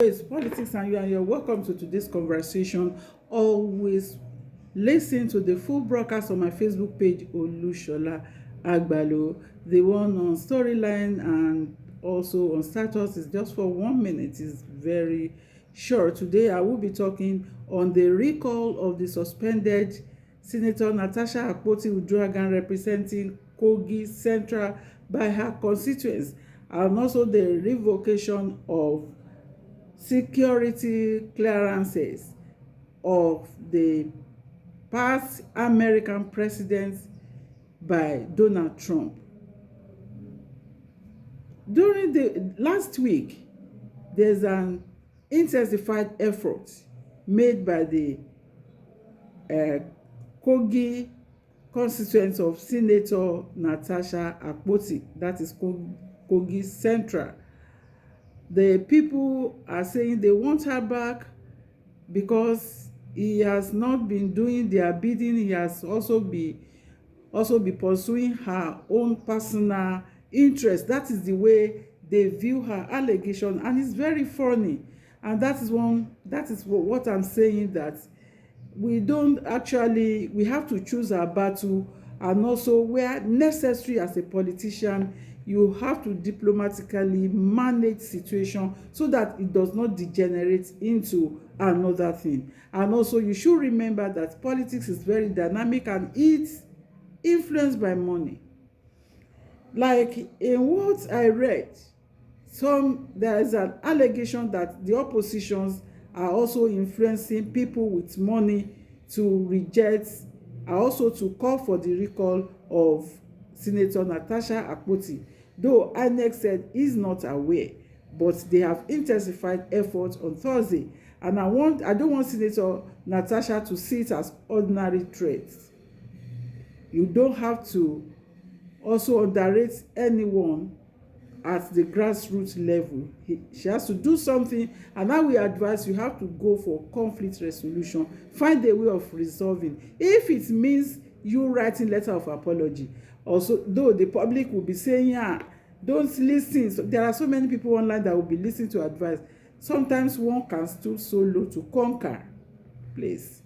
It's politics, and you're welcome to today's conversation. Always listen to the full broadcast on my Facebook page, Olushola Agbalo. The one on storyline and also on status is just for 1 minute. It's very short. Today I will be talking on the recall of the suspended Senator Natasha Akpoti-Uduaghan representing Kogi Central by her constituents, and also the revocation of security clearances of the past American presidents by Donald Trump. During the last week, there's an intensified effort made by the uh, Kogi constituents of Senator Natasha Akpoti, that is Kogi Central. The people are saying they want her back because he has not been doing their bidding. He has also be pursuing her own personal interest. That is the way they view her allegation, and it's very funny. And that is what I'm saying, that we have to choose our battle, and also where necessary as a politician you have to diplomatically manage situation so that it does not degenerate into another thing. And also you should remember that politics is very dynamic and it's influenced by money. Like in what I read, there is an allegation that the oppositions are also influencing people with money to reject, also to call for the recall of Senator Natasha Akpoti, though INEC said is not aware, but they have intensified efforts on Thursday. And I don't want Senator Natasha to see it as ordinary threats. You don't have to also underrate anyone at the grassroots level. She has to do something, and now we advise you have to go for conflict resolution. Find a way of resolving. If it means you writing letter of apology, also though the public will be saying, don't listen. So there are so many people online that will be listening to advice. Sometimes one can stoop so low to conquer. Please,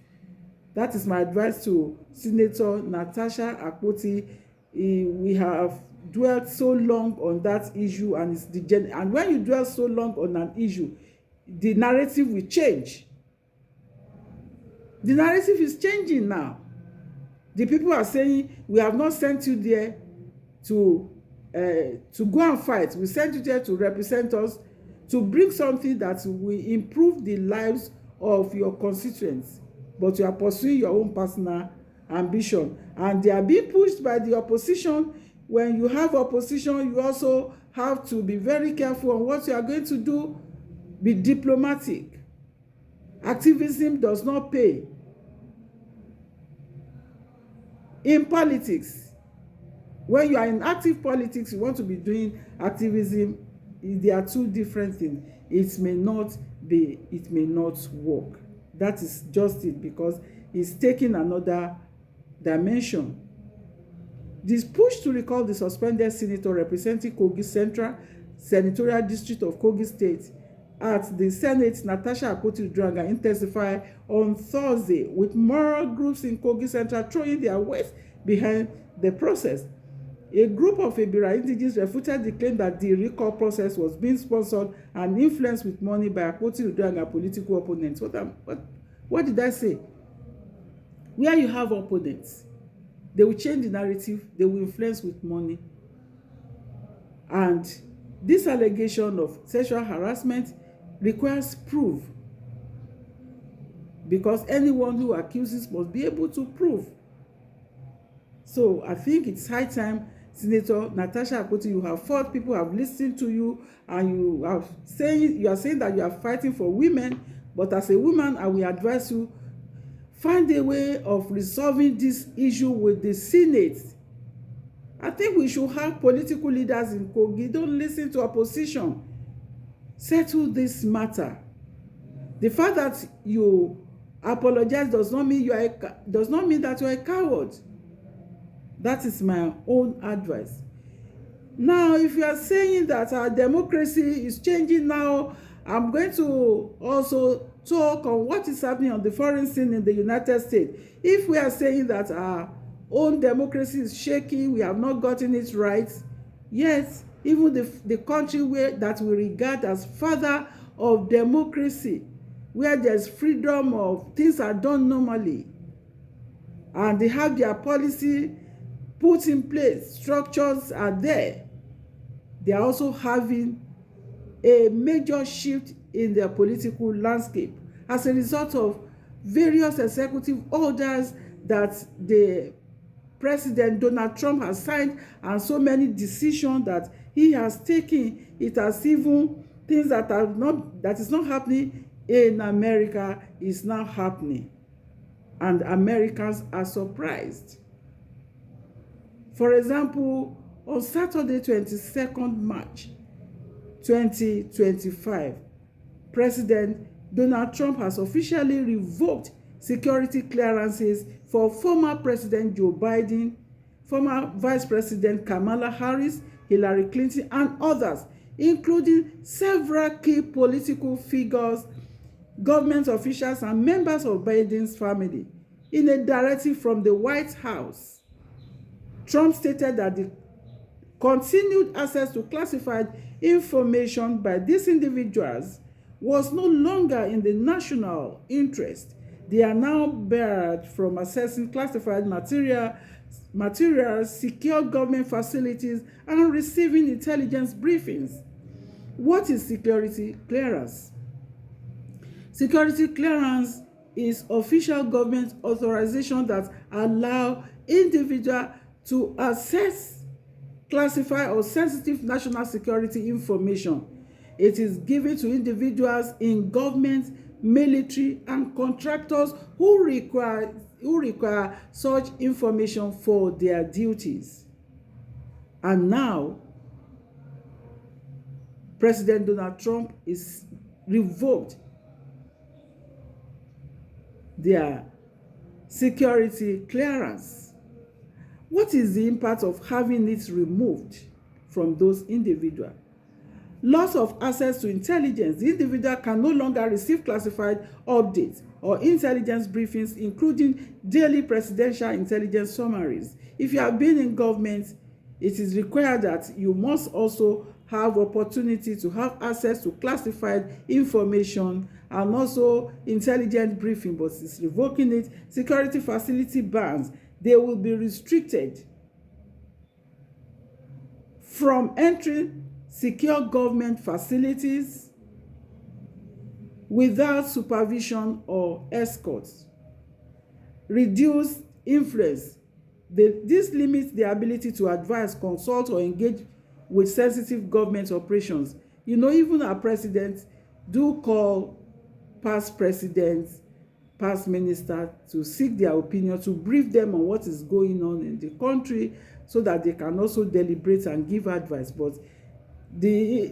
that is my advice to Senator Natasha Akpoti. We have dwelt so long on that issue, and and when you dwell so long on an issue, the narrative will change. The narrative is changing now. The people are saying, we have not sent you there to go and fight. We sent you there to represent us, to bring something that will improve the lives of your constituents, but you are pursuing your own personal ambition, and they are being pushed by the opposition. When you have opposition, you also have to be very careful on what you are going to do. Be diplomatic. Activism does not pay. In politics, when you are in active politics, you want to be doing activism. They are two different things. It may not work. That is just it, because it's taking another dimension. This push to recall the suspended senator representing Kogi Central Senatorial District of Kogi State at the Senate, Natasha Akpoti-Uduaghan, intensified on Thursday, with moral groups in Kogi Central throwing their weight behind the process. A group of Ebira indigenes refuted the claim that the recall process was being sponsored and influenced with money by Akpoti-Uduaghan political opponents. What did I say? Where you have opponents, they will change the narrative, they will influence with money. And this allegation of sexual harassment requires proof, because anyone who accuses must be able to prove. So I think it's high time, Senator Natasha Akpoti, you have fought, people have listened to you, and you are saying that you are fighting for women, but as a woman, I will advise you, find a way of resolving this issue with the Senate. I think we should have political leaders in Kogi. Don't listen to opposition. Settle this matter. The fact that you apologize does not mean that you are a coward. That is my own advice. Now, if you are saying that our democracy is changing now I'm going to also talk on what is happening on the foreign scene in the United States. If we are saying that our own democracy is shaky, we have not gotten it right, yes, even the country that we regard as father of democracy, where there's freedom of things are done normally, and they have their policy put in place, structures are there, they are also having a major shift in their political landscape as a result of various executive orders that the President Donald Trump has signed, and so many decisions that he has taken. It has even things that is not happening in America is now happening, and Americans are surprised. For example, on Saturday, 22nd March 2025, President Donald Trump has officially revoked security clearances for former President Joe Biden, former Vice President Kamala Harris, Hillary Clinton, and others, including several key political figures, government officials, and members of Biden's family. In a directive from the White House, Trump stated that the continued access to classified information by these individuals was no longer in the national interest. They are now barred from accessing classified materials, secure government facilities, and receiving intelligence briefings. What is security clearance? Security clearance is official government authorization that allow individuals to access classified or sensitive national security information. It is given to individuals in government, military, and contractors who require such information for their duties. And now, President Donald Trump is revoked their security clearance. What is the impact of having it removed from those individuals? Loss of access to intelligence. The individual can no longer receive classified updates or intelligence briefings, including daily presidential intelligence summaries. If you have been in government, it is required that you must also have opportunity to have access to classified information and also intelligence briefing, but it's revoking it. Security facility bans. They will be restricted from entering secure government facilities without supervision or escorts. Reduced influence. This limits the ability to advise, consult, or engage with sensitive government operations. You know, even our presidents do call past presidents, past ministers to seek their opinion, to brief them on what is going on in the country so that they can also deliberate and give advice. But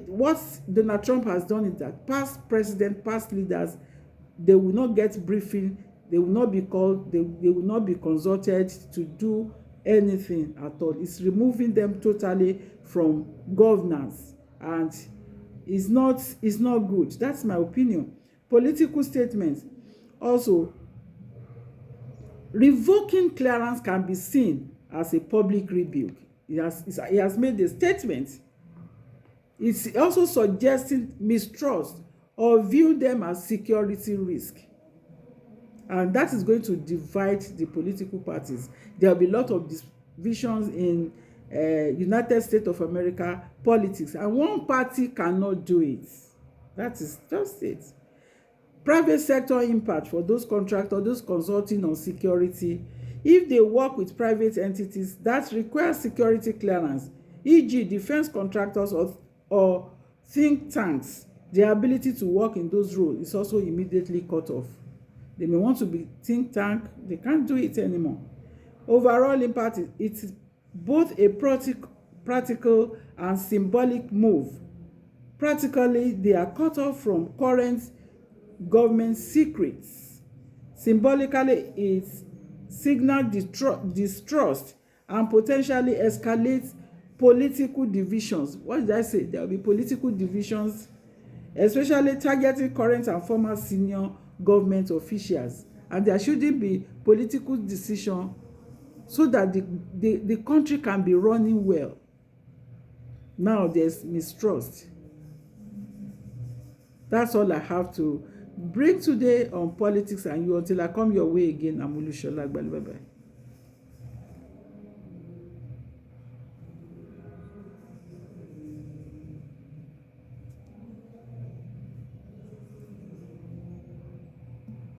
what Donald Trump has done is that past presidents, past leaders, they will not get briefing, they will not be called, they will not be consulted to do anything at all. It's removing them totally from governance, and it's not good. That's my opinion. Political statements. Also, revoking clearance can be seen as a public rebuke. He has made a statement. It's also suggesting mistrust or view them as security risk. And that is going to divide the political parties. There will be a lot of divisions in United States of America politics, and one party cannot do it. That is just it. Private sector impact for those contractors, those consulting on security. If they work with private entities that require security clearance, e.g. defense contractors or think tanks, their ability to work in those roles is also immediately cut off. They may want to be think tank, they can't do it anymore. Overall impact, it's both a practical and symbolic move. Practically, they are cut off from current government secrets. Symbolically, it signals distrust and potentially escalates political divisions. What did I say? There will be political divisions especially targeting current and former senior government officials. And there shouldn't be political decision so that the country can be running well. Now there's mistrust. That's all I have to bring today on politics and you. Until I come your way again, I'm Olushola Agbali. Bye bye.